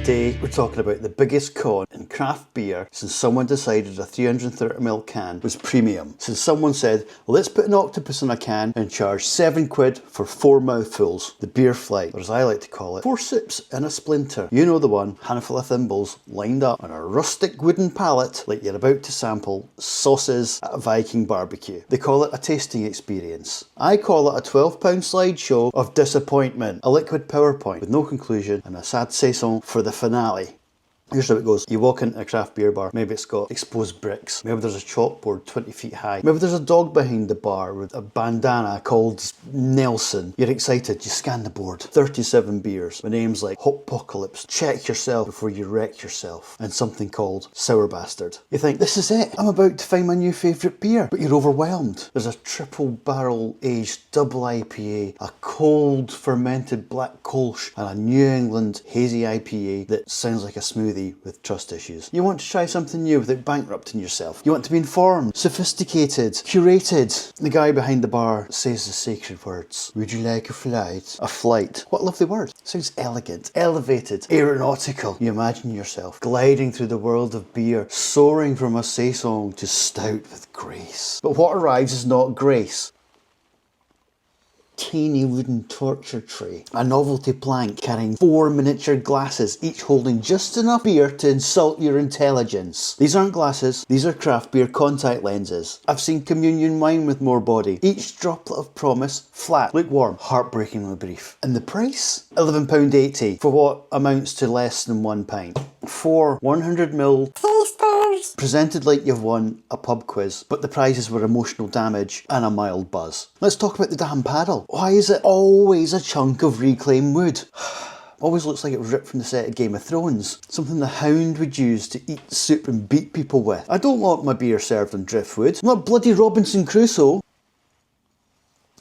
Today we're talking about the biggest con in craft beer since someone decided a 330ml can was premium. Since someone said, let's put an octopus in a can and charge £7 for 4 mouthfuls. The beer flight, or as I like to call it, 4 sips in a splinter. You know the one, handful of thimbles lined up on a rustic wooden pallet like you're about to sample sauces at a Viking barbecue. They call it a tasting experience. I call it a £12 slideshow of disappointment, a liquid PowerPoint with no conclusion and a sad saison for the finale. Here's how it goes. You walk into a craft beer bar, maybe it's got exposed bricks, maybe there's a chalkboard 20 feet high, maybe there's a dog behind the bar with a bandana called Nelson. You're excited, you scan the board. 37 beers with names like Hoppocalypse, Check Yourself Before You Wreck Yourself, and something called Sour Bastard. You think, this is it, I'm about to find my new favourite beer, but you're overwhelmed. There's a triple barrel aged double IPA, a cold fermented black Kolsch, and a New England hazy IPA that sounds like a smoothie with trust issues. You want to try something new without bankrupting yourself. You want to be informed, sophisticated, curated. The guy behind the bar says the sacred words. Would you like a flight? A flight. What a lovely word. Sounds elegant, elevated, aeronautical. You imagine yourself gliding through the world of beer, soaring from a saison to stout with grace. But what arrives is not grace. Tiny wooden torture tray, a novelty plank carrying 4 miniature glasses, each holding just enough beer to insult your intelligence. These aren't glasses, these are craft beer contact lenses. I've seen communion wine with more body. Each droplet of promise, flat, lukewarm, heartbreakingly brief. And the price? £11.80 for what amounts to less than 1 pint. 4 100ml tasters, presented like you've won a pub quiz, but the prizes were emotional damage and a mild buzz. Let's talk about the damn paddle. Why is it always a chunk of reclaimed wood? Always looks like it was ripped from the set of Game of Thrones. Something the Hound would use to eat soup and beat people with. I don't want my beer served on driftwood. I'm not bloody Robinson Crusoe.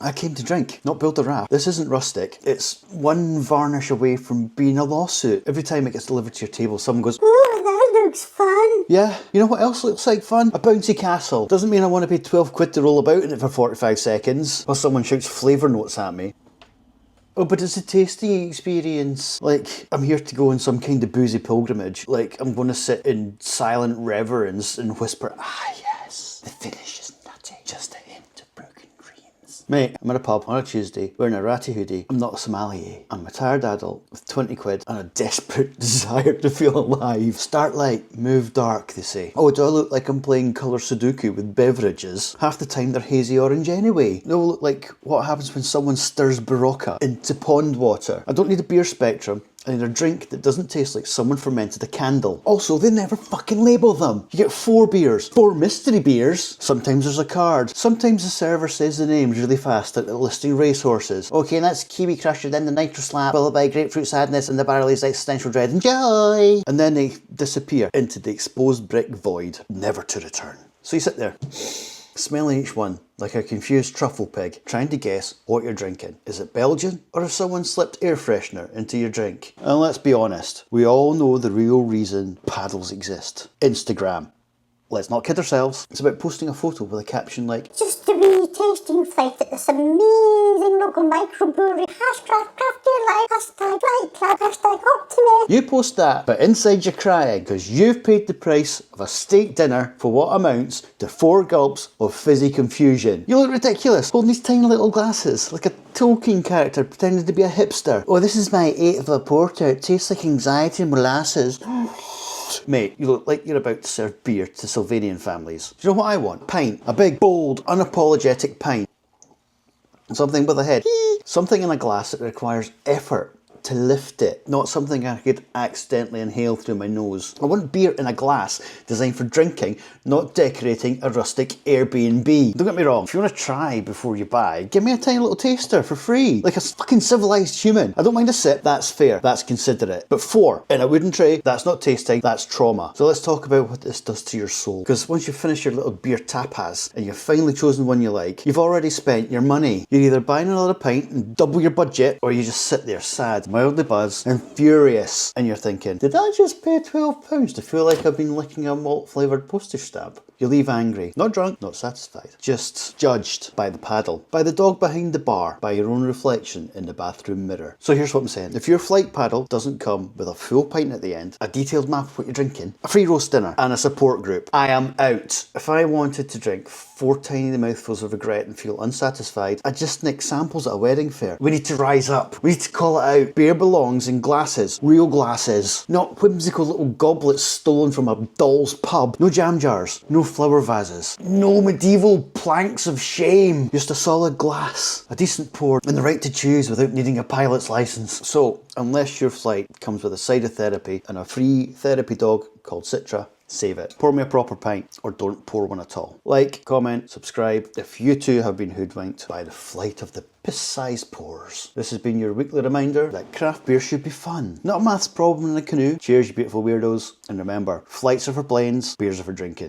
I came to drink, not build a raft. This isn't rustic. It's one varnish away from being a lawsuit. Every time it gets delivered to your table, someone goes, "Oh, that looks fun." Yeah, you know what else looks like fun? A bouncy castle. Doesn't mean I want to pay £12 to roll about in it for 45 seconds while someone shouts flavour notes at me. Oh, but it's a tasting experience. Like, I'm here to go on some kind of boozy pilgrimage. Like, I'm going to sit in silent reverence and whisper, ah yes, the finish is nutty. Just a hint of broken dreams. Mate, I'm at a pub on a Tuesday, wearing a ratty hoodie. I'm not a sommelier. I'm a tired adult with 20 quid and a desperate desire to feel alive. Start light, move dark, they say. Oh, do I look like I'm playing colour Sudoku with beverages? Half the time they're hazy orange anyway. Do I look like what happens when someone stirs Barocca into pond water? I don't need a beer spectrum. I need a drink that doesn't taste like someone fermented a candle. Also, they never fucking label them. You get 4 beers, 4 mystery beers. Sometimes there's a card. Sometimes the server says the names really fast, like they're listing racehorses. Okay, that's Kiwi Crusher, then the Nitro Slap, followed by Grapefruit Sadness, and the Barley's Existential Dread. Enjoy! And then they disappear into the exposed brick void, never to return. So you sit there, smelling each one like a confused truffle pig, trying to guess what you're drinking. Is it Belgian? Or has someone slipped air freshener into your drink? And let's be honest, we all know the real reason paddles exist. Instagram. Let's not kid ourselves. It's about posting a photo with a caption like, "Just a wee tasting flight at this amazing local microbrewery. Hashtag craft beer life. Hashtag light club. Hashtag optimist." You post that, but inside you're crying because you've paid the price of a steak dinner for what amounts to 4 gulps of fizzy confusion. You look ridiculous, holding these tiny little glasses like a Tolkien character pretending to be a hipster. Oh, this is my 8th of a porter. It tastes like anxiety and molasses. Mate, you look like you're about to serve beer to Sylvanian families. Do you know what I want? Pint. A big, bold, unapologetic pint. Something with a head. Something in a glass that requires effort to lift it, not something I could accidentally inhale through my nose. I want beer in a glass designed for drinking, not decorating a rustic Airbnb. Don't get me wrong, if you want to try before you buy, give me a tiny little taster for free, like a fucking civilised human. I don't mind a sip, that's fair, that's considerate. But 4 in a wooden tray, that's not tasting, that's trauma. So let's talk about what this does to your soul. Because once you finish your little beer tapas and you've finally chosen one you like, you've already spent your money. You're either buying another pint and double your budget, or you just sit there sad, mildly buzzed and furious, and you're thinking, did I just pay £12 to feel like I've been licking a malt flavoured postage stamp? You leave angry, not drunk, not satisfied, just judged by the paddle, by the dog behind the bar, by your own reflection in the bathroom mirror. So here's what I'm saying. If your flight paddle doesn't come with a full pint at the end, a detailed map of what you're drinking, a free roast dinner, and a support group, I am out. If I wanted to drink 4 tiny mouthfuls of regret and feel unsatisfied, I'd just nick samples at a wedding fair. We need to rise up. We need to call it out. Beer belongs in glasses. Real glasses. Not whimsical little goblets stolen from a doll's pub. No jam jars. No flower vases. No medieval planks of shame. Just a solid glass. A decent pour. And the right to choose without needing a pilot's license. So, unless your flight comes with a side of therapy and a free therapy dog called Citra, save it. Pour me a proper pint, or don't pour one at all. Like, comment, subscribe if you too have been hoodwinked by the flight of the piss-sized pours. This has been your weekly reminder that craft beer should be fun, not a maths problem in a canoe. Cheers, you beautiful weirdos, and remember, flights are for planes, beers are for drinking.